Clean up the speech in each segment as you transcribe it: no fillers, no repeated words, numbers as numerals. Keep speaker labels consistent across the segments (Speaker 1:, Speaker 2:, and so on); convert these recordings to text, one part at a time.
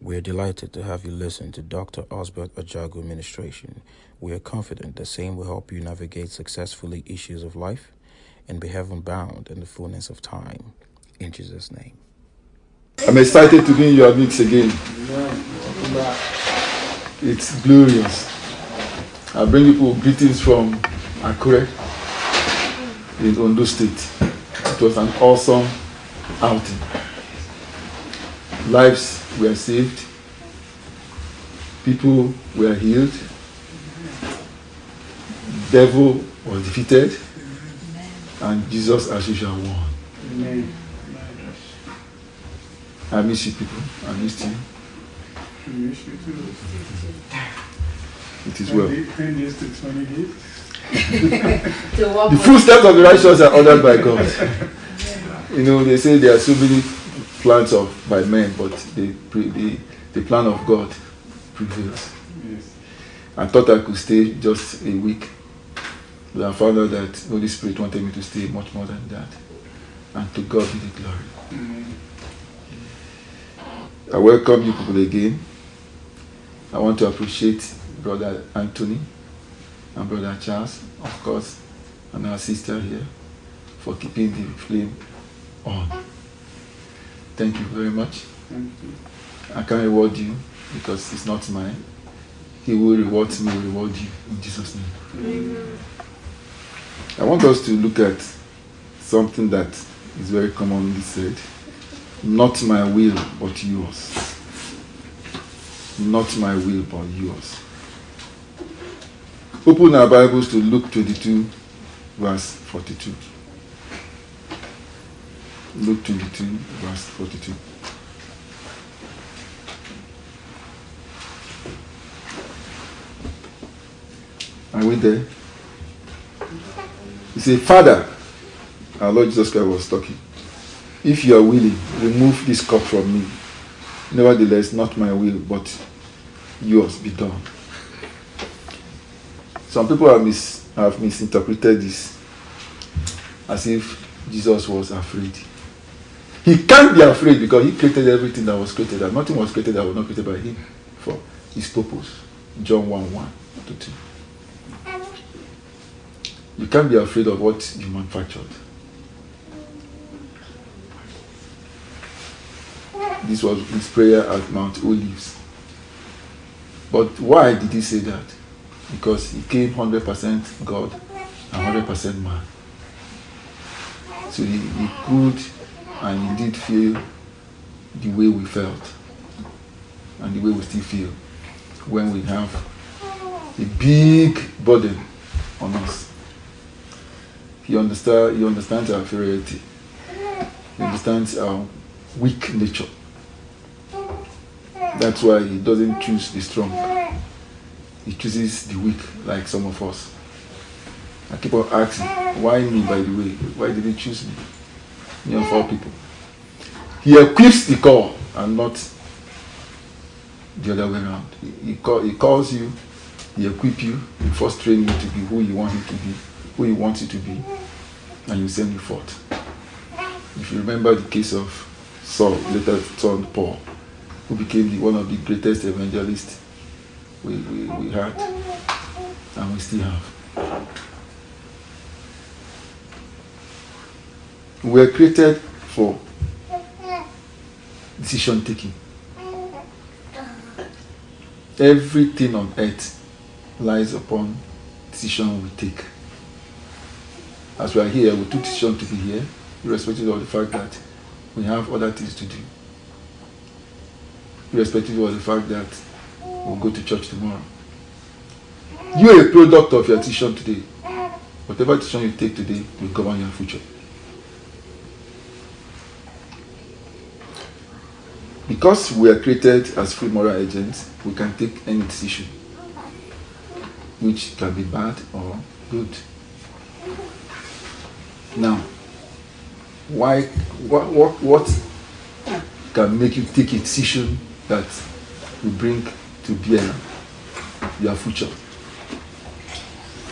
Speaker 1: We are delighted to have you listen to Dr. Osbert Ajagu Ministration. We are confident the same will help you navigate successfully issues of life and be heaven bound in the fullness of time. In Jesus' name.
Speaker 2: I'm excited to be in your midst again. It's glorious. I bring people greetings from Akure in Ondo State. It was an awesome outing. Lives were saved. People were healed. Devil was defeated. And Jesus, as usual, won. Amen. I miss you people. I missed you.
Speaker 3: I miss you too.
Speaker 2: It is well.
Speaker 3: 10 years to 20 days.
Speaker 2: The footsteps of the righteous are ordered by God. You know, they say there are so many plans by men, but the plan of God prevails.
Speaker 3: Yes.
Speaker 2: I thought I could stay just a week, but I found out that the Holy Spirit wanted me to stay much more than that. And to God be the glory.
Speaker 3: Amen.
Speaker 2: I welcome you people again. I want to appreciate Brother Anthony and Brother Charles, of course, and our sister here for keeping the flame on. Thank you very much.
Speaker 3: Thank you.
Speaker 2: I can't reward you because it's not mine. He will reward me, will reward you in Jesus' name.
Speaker 3: Amen.
Speaker 2: I want us to look at something that is very commonly said. Not my will, but yours. Not my will, but yours. Open our Bibles to Luke 22, verse 42. Luke 22, verse 42. Are we there? He said, Father, our Lord Jesus Christ was talking. If you are willing, remove this cup from me. Nevertheless, not my will, but yours be done. Some people have misinterpreted this as if Jesus was afraid. He can't be afraid because he created everything that was created, and nothing was created that was not created by him for his purpose. John 1:1-2. You can't be afraid of what you manufactured. This was his prayer at Mount Olives. But why did he say that? Because he came 100% God and 100% man. So he could and he did feel the way we felt and the way we still feel when we have a big burden on us. He understands our inferiority. He understands our weak nature. That's why he doesn't choose the strong. He chooses the weak, like some of us. I keep on asking, why me, by the way? Why did he choose me? Me of all people. He equips the call and not the other way around. He calls you, he equips you, he first trains you to be who you want you to be, who he wants you to be, and you send you forth. If you remember the case of Saul, later son Paul, who became one of the greatest evangelists we had, and we still have. We were created for decision taking. Everything on earth lies upon decision we take. As we are here, we took decision to be here, irrespective of the fact that we have other things to do. Irrespective of the fact that we'll go to church tomorrow. You are a product of your decision today. Whatever decision you take today will govern your future. Because we are created as free moral agents, we can take any decision, which can be bad or good. Now, what can make you take a decision that will bring to bear your future,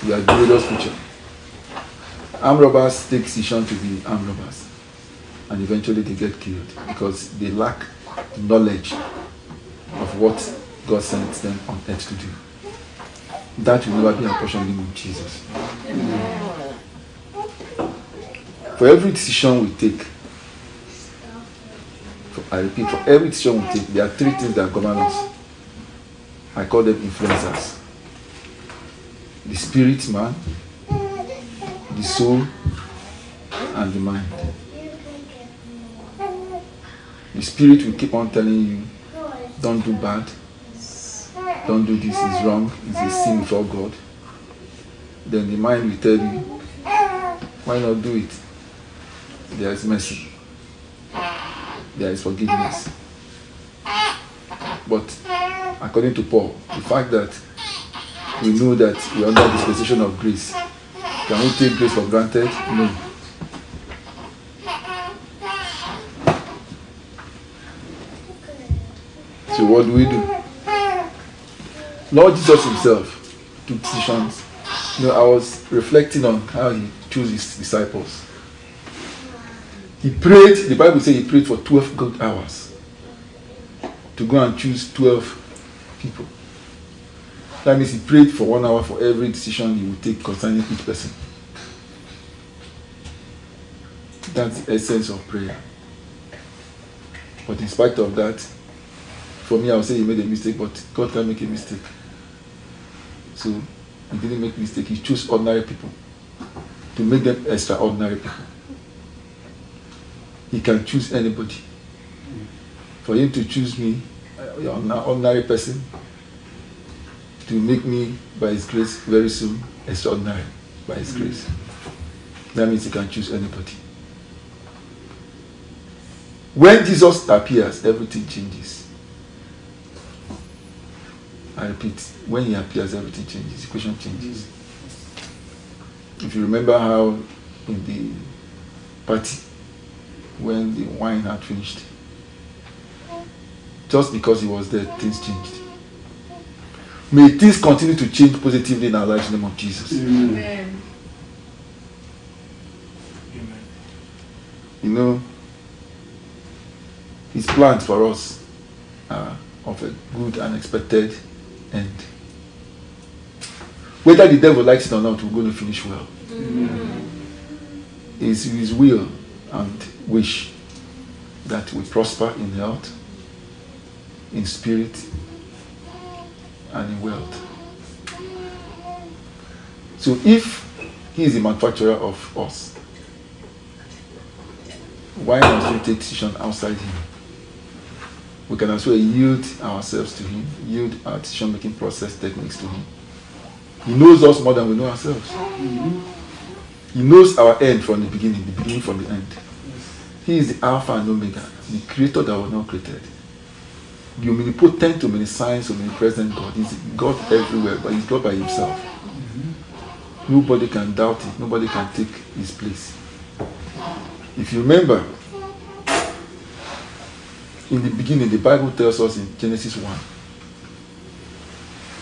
Speaker 2: your glorious future? Armed robbers take decision to be armed robbers, and eventually they get killed because they lack knowledge of what God sent them on earth to do. That will never be our portion in the name of Jesus. For every decision we take, I repeat, for every decision we take, there are three things that govern us. I call them influencers. The spirit man, the soul, and the mind. The spirit will keep on telling you, don't do bad, don't do this, it's wrong, it's a sin before God. Then the mind will tell you, why not do it? There is mercy. There is forgiveness. But according to Paul, the fact that we know that we are under the dispensation of grace, can we take grace for granted? No. So what do? Lord Jesus himself took decisions. I was reflecting on how he chose his disciples. He prayed, the Bible says he prayed for 12 good hours to go and choose 12 people. That means he prayed for 1 hour for every decision he would take concerning each person. That's the essence of prayer. But in spite of that, for me, I would say he made a mistake, but God can make a mistake. So he didn't make a mistake. He chose ordinary people to make them extraordinary people. He can choose anybody. For him to choose me, an ordinary person, to make me, by his grace, very soon, extraordinary by his grace. That means he can choose anybody. When Jesus appears, everything changes. I repeat, when he appears, everything changes. The equation changes. If you remember how in the party, when the wine had finished, just because he was there, things changed. May things continue to change positively in our lives in the name of Jesus.
Speaker 3: Amen.
Speaker 2: You know, his plans for us are of a good and expected end. Whether the devil likes it or not, we're going to finish well. It's his will and wish that we prosper in health, in spirit, and in wealth. So if he is the manufacturer of us, why must we take decision outside him? We can as well yield ourselves to him, yield our decision-making process techniques to him. He knows us more than we know ourselves. He knows our end from the beginning from the end. He is the Alpha and Omega, the creator that was not created. The omnipotent, omniscient, omnipresent God. He's God everywhere, but he's God by himself. Nobody can doubt it. Nobody can take his place. If you remember, in the beginning, the Bible tells us in Genesis 1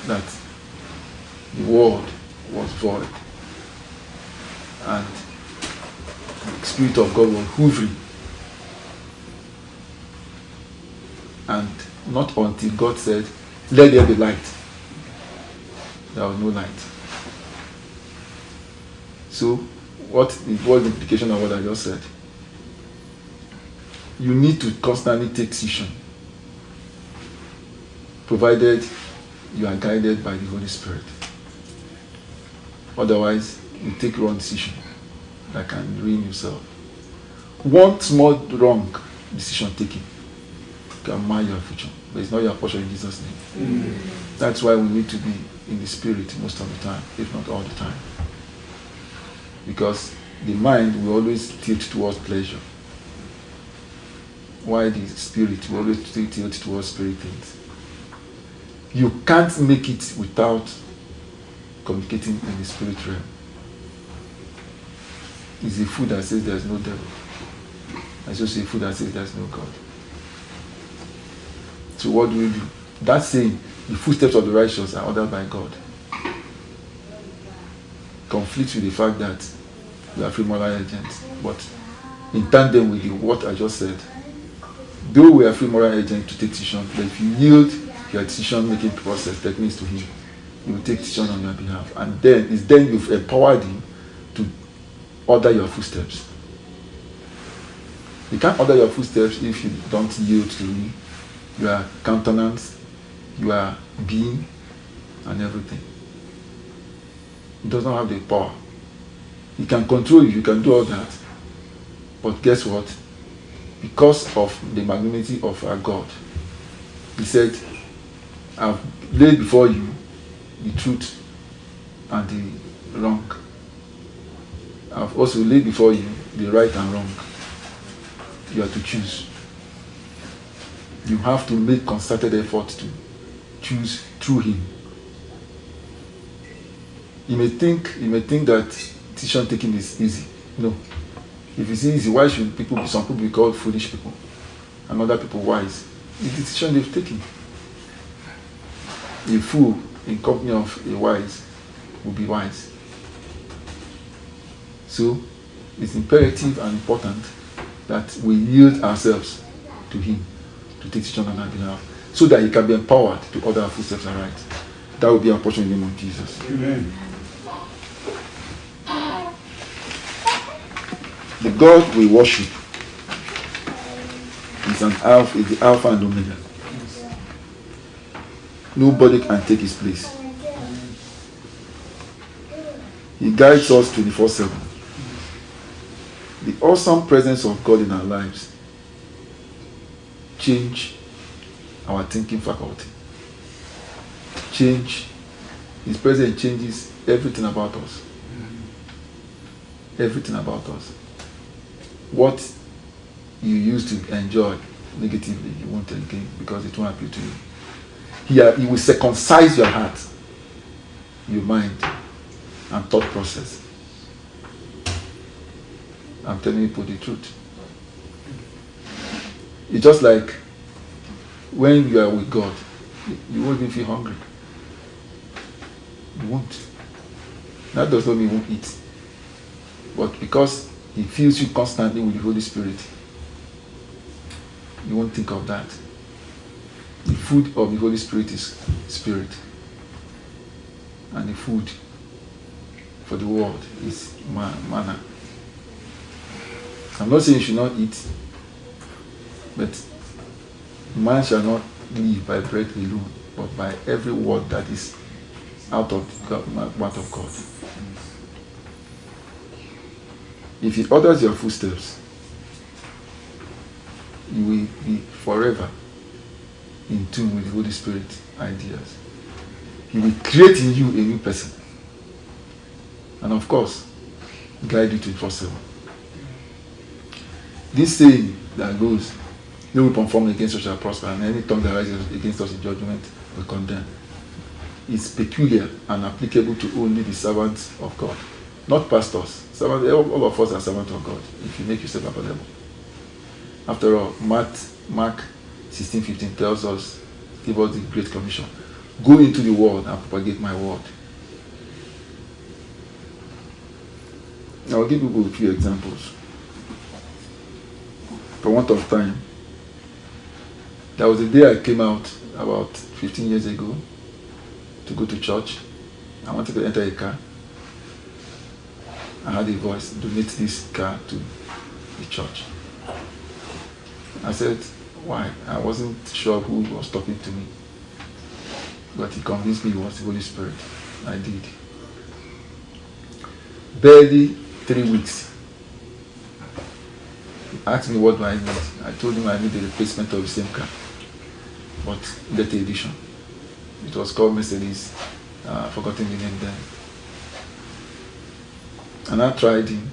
Speaker 2: that the world was void and the Spirit of God was hovering. And not until God said, let there be light, there was no light. So, what was the implication of what I just said? You need to constantly take decision, provided you are guided by the Holy Spirit. Otherwise, you take wrong decision that can ruin yourself. One small wrong decision taken can mar your future, but it's not your portion in Jesus' name. That's why we need to be in the Spirit most of the time, if not all the time. Because the mind will always tilt towards pleasure, while the Spirit will always tilt towards spirit things. You can't make it without communicating in the spirit realm. It's a food that says there's no devil. It's also a food that says there's no God. So what do we do? That saying, the footsteps of the righteous are ordered by God, conflicts with the fact that we are free moral agents. But in tandem with what I just said, though we are free moral agents to take decisions, but if you yield your decision-making process, that means to him. He will take decision on your behalf. And then it's then you've empowered him to order your footsteps. You can't order your footsteps if you don't yield to him. Your countenance, your being, and everything. He does not have the power. He can control you, you can do all that. But guess what? Because of the magnanimity of our God, he said, I've laid before you the truth and the wrong. I've also laid before you the right and wrong. You have to choose. You have to make concerted effort to choose through him. You may think that decision taking is easy. No. If it's easy, why should some people be called foolish people and other people wise? The decision they've taken. A fool in company of a wise will be wise. So it's imperative and important that we yield ourselves to him to take decision on our behalf, so that he can be empowered to order our footsteps aright. That will be our portion in the name of Jesus.
Speaker 3: Amen.
Speaker 2: The God we worship is the Alpha and Omega. Nobody can take his place. He guides us 24/7. The awesome presence of God in our lives change our thinking faculty. His presence changes everything about us. Everything about us. What you used to enjoy negatively, you won't again because it won't appeal to you. He will circumcise your heart, your mind, and thought process. I'm telling you the truth. It's just like when you are with God, you won't even feel hungry. You won't. That does not mean you won't eat. But because he fills you constantly with the Holy Spirit, you won't think of that. The food of the Holy Spirit is spirit. And the food for the world is manna. I'm not saying you should not eat, but man shall not live by bread alone, but by every word that is out of the mouth of God. If he orders your footsteps, you will be forever in tune with the Holy Spirit ideas. He will create in you a new person. And of course, guide you 24/7. This saying that goes, no weapon formed against us shall prosper, and any tongue that rises against us in judgment will condemn, is peculiar and applicable to only the servants of God, not pastors. All of us are servants of God, if you make yourself available. After all, Mark 16:15 tells us, give us the Great Commission. Go into the world and propagate my word. I'll give people a few examples. For want of time, there was a day I came out about 15 years ago to go to church. I wanted to enter a car. I had a voice, donate this car to the church. I said, why? I wasn't sure who was talking to me. But he convinced me it was the Holy Spirit. I did. Barely 3 weeks. He asked me what do I need. I told him I need the replacement of the same car, but later edition. It was called Mercedes. I've forgotten the name then. And I tried him.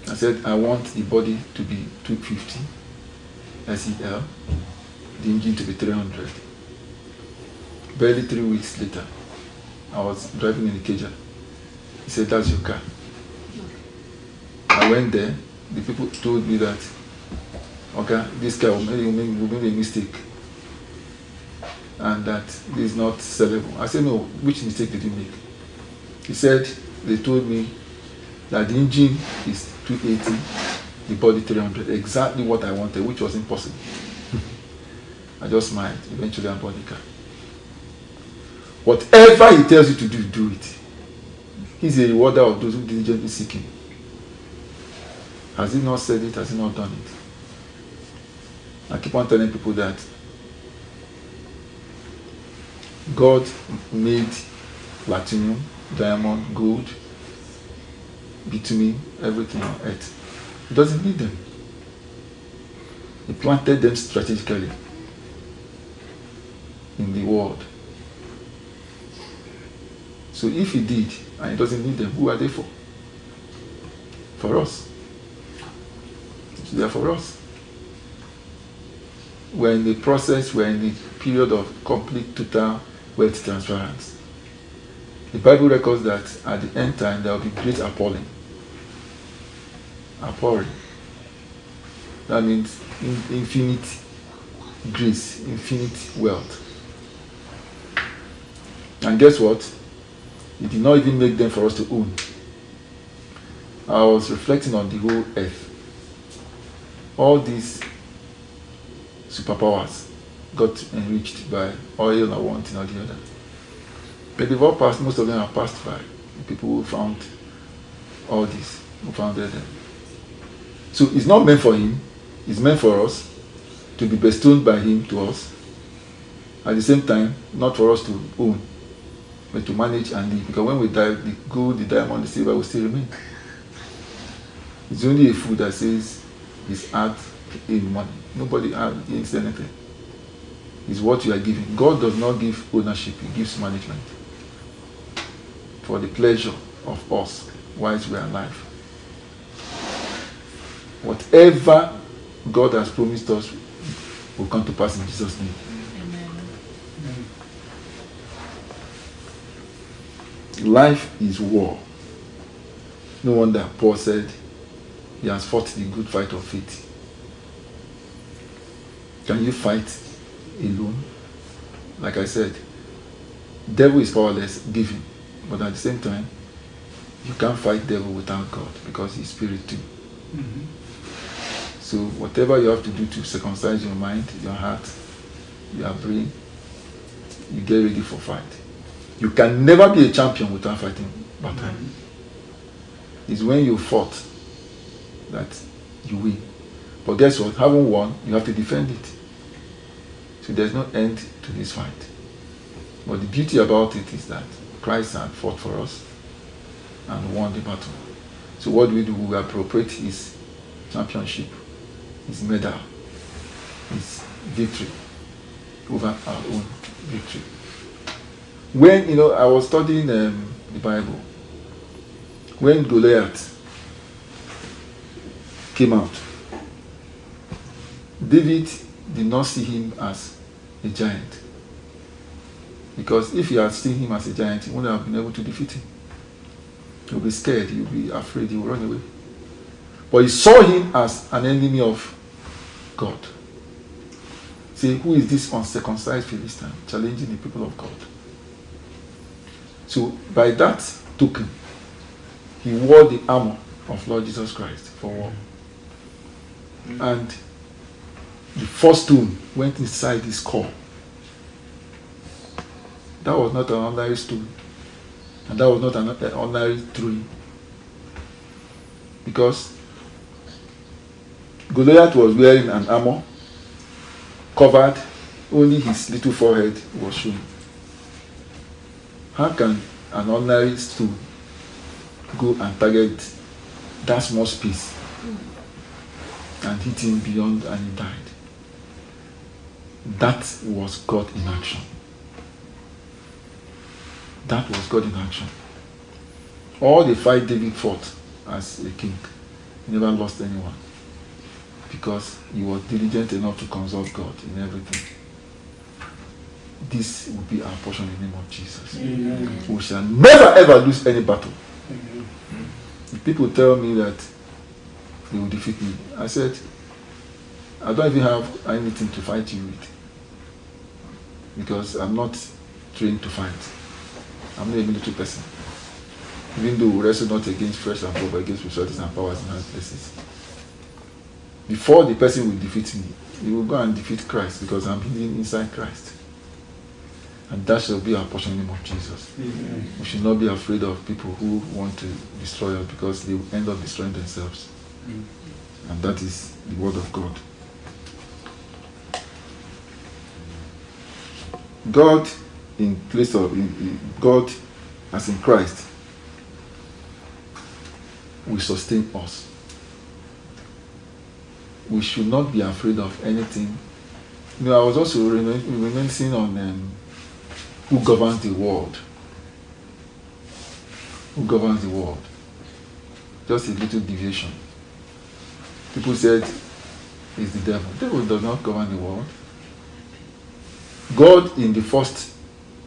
Speaker 2: I said, I want the body to be 250 SEL, the engine to be 300. Barely 3 weeks later, I was driving in Ikeja. He said, that's your car. I went there. The people told me that, okay, this car will make a mistake, and that this is not sellable. I said, no, which mistake did you make? He said, they told me that the engine is 280, the body 300, exactly what I wanted, which was impossible. I just smiled. Eventually I bought the car. Whatever he tells you to do, do it. He's a rewarder of those who diligently seek him. Has he not said it? Has he not done it? I keep on telling people that God made platinum, diamond, gold, bitumen, everything on earth. He doesn't need them. He planted them strategically in the world. So if he did, and he doesn't need them, who are they for? For us. So they are for us. We're in the process, we're in the period of complete total wealth transference. The Bible records that at the end time there will be great appalling. Appalling. That means infinite grace, infinite wealth. And guess what? He did not even make them for us to own. I was reflecting on the whole earth. All these superpowers got enriched by oil or one thing or the other. But they've all passed, most of them have passed by. The people who found all this, who founded them. So it's not meant for him, it's meant for us to be bestowed by him to us. At the same time, not for us to own, but to manage and live. Because when we die, the gold, the diamond, the silver will still remain. It's only a fool that says his art in money. Nobody earns anything. It's what you are giving. God does not give ownership, he gives management. For the pleasure of us whilst we are alive. Whatever God has promised us will come to pass in Jesus' name. Amen. Life is war. No wonder Paul said he has fought the good fight of faith. Can you fight alone? Like I said, devil is powerless, give him. But at the same time, you can't fight devil without God because he's spirit too. Mm-hmm. So whatever you have to do to circumcise your mind, your heart, your brain, you get ready for fight. You can never be a champion without fighting battle. Mm-hmm. It's when you fought that you win. But guess what? Having won, you have to defend it. So there's no end to this fight. But the beauty about it is that Christ had fought for us and won the battle. So what do? We appropriate his championship, his medal, his victory over our own victory. When, I was studying the Bible, when Goliath came out, David did not see him as a giant. Because if he had seen him as a giant, he wouldn't have been able to defeat him. He'll be scared, he'll be afraid, he will run away. But he saw him as an enemy of God. Say, who is this uncircumcised Philistine challenging the people of God? So by that token, he wore the armor of Lord Jesus Christ for war. And the first stone went inside his core. That was not an ordinary stone. And that was not an ordinary tree. Because Goliath was wearing an armor, covered, only his little forehead was showing. How can an ordinary stone go and target that small space and hit him beyond and he died? That was God in action. That was God in action. All the fight David fought as a king, he never lost anyone. Because he was diligent enough to consult God in everything. This will be our portion in the name of Jesus. Amen. We shall never ever lose any battle. Amen. If people tell me that they will defeat me, I said, I don't even have anything to fight you with. Because I'm not trained to fight. I'm not a military person. Even though we wrestle not against flesh and blood, but against principalities and powers in high places. Before the person will defeat me, You will go and defeat Christ because I'm hidden inside Christ. And that shall be our portion in the name of Jesus.
Speaker 3: Amen.
Speaker 2: We should not be afraid of people who want to destroy us because they will end up destroying themselves. And that is the word of God. God in place of God as in Christ will sustain us. We should not be afraid of anything. You know, I was also reminiscing on who governs the world. Who governs the world? Just a little deviation. People said it's the devil. The devil does not govern the world. God in the first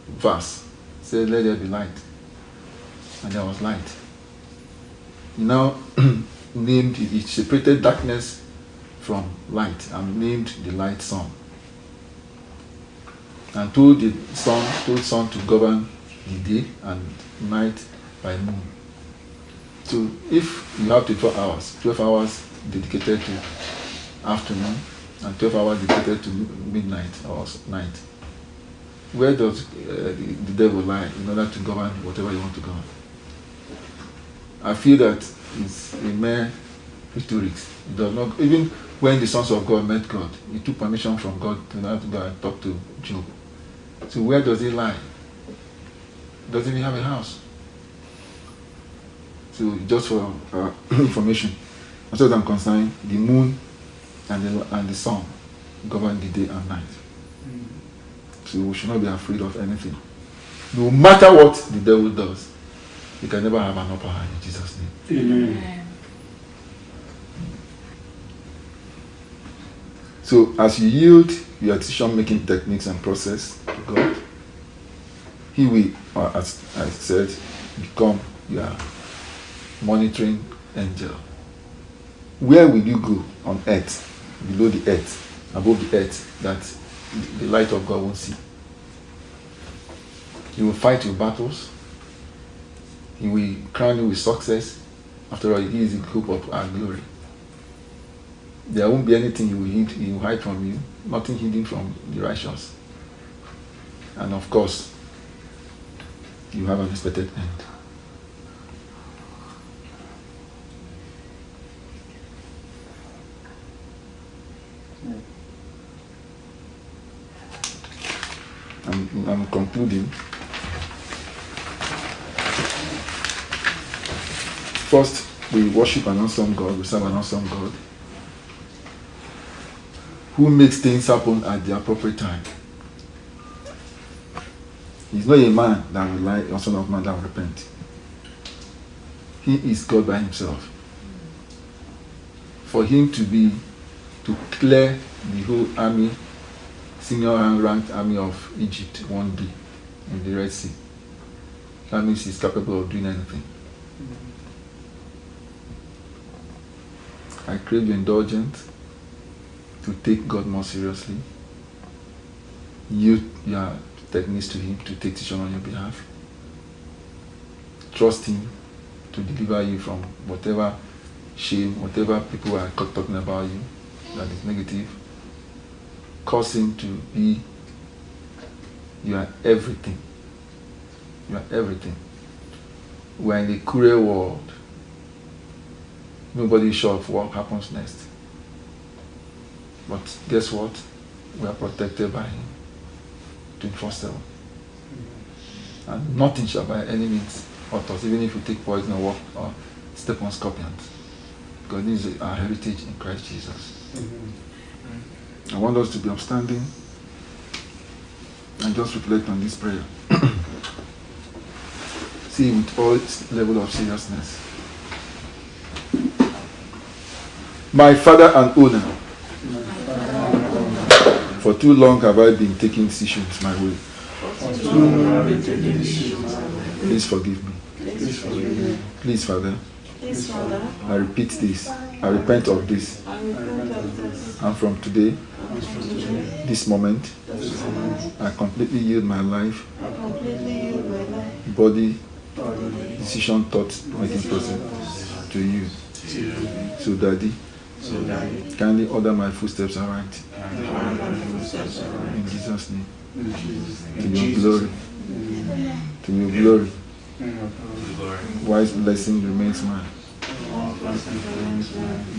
Speaker 2: verse said, "Let there be light." And there was light. He now named it, he separated darkness from light and named the light sun. And told sun to govern the day and night by moon. So if you have 12 hours dedicated to afternoon and 12 hours dedicated to midnight or night, where does the devil lie in order to govern whatever you want to govern? I feel that it's a mere rhetorics. It does not, even when the sons of God met God, he took permission from God to not go and talk to Job. So where does he lie? Doesn't he have a house? So just for information, as far as I'm concerned, the moon and the sun govern the day and night. So we should not be afraid of anything. No matter what the devil does, he can never have an upper hand in Jesus' name.
Speaker 3: Amen.
Speaker 2: So as you yield your decision-making techniques and process to God, he will, as I said, become your monitoring angel. Where will you go on earth, below the earth, above the earth, that the light of God won't see? He will fight your battles. He will crown you with success. After all, he is the hope of our glory. There won't be anything he will hide from you, nothing hidden from the righteous. And of course, you have an expected end. I'm concluding. First, we worship an awesome God, we serve an awesome God who makes things happen at the appropriate time. He's not a man that will lie, or son of man that will repent. He is God by himself. For him to clear the whole army, senior ranked army of Egypt one day in the Red Sea, that means he's capable of doing anything. I crave your indulgence to take God more seriously. Use your techniques to him to take decision on your behalf. Trust him to deliver you from whatever shame, whatever people are talking about you that is negative. Cause him to be your everything. You are everything. We are in a cruel world. Nobody is sure of what happens next. But guess what? We are protected by him 24/7. And nothing shall by any means hurt us, even if we take poison or walk or step on scorpions. Because this is our heritage in Christ Jesus. I want us to be upstanding and just reflect on this prayer. See with all its level of seriousness. My Father and owner, for too long have I been taking decisions my way. Please forgive me. Please, Father, I repeat this. I repent of this. And from today, this moment, I completely yield my life, body, decision, thought, making process to you. So, Daddy, Kindly order my footsteps aright. In Jesus' name. To your glory. To your glory. Wise blessing remains mine.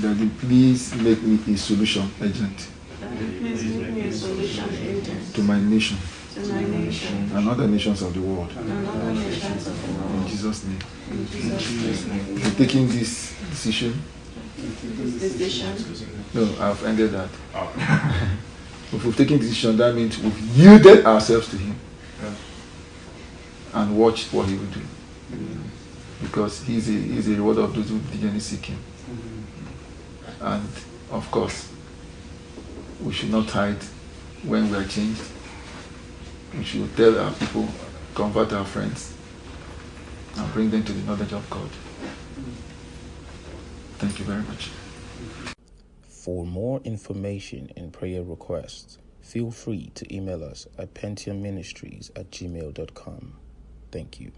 Speaker 2: Daddy, please make me a solution agent to my nation and other nations of the world. In Jesus' name. You're taking this decision. No, I've ended that. If we've taken this decision, that means we've yielded ourselves to Him and watched what He will do. Because He's a rewarder of those who diligently seek Him. And of course, we should not hide when we are changed. We should tell our people, convert our friends, and bring them to the knowledge of God. Thank you very much.
Speaker 1: For more information and prayer requests, feel free to email us at pentiumministries@gmail.com. Thank you.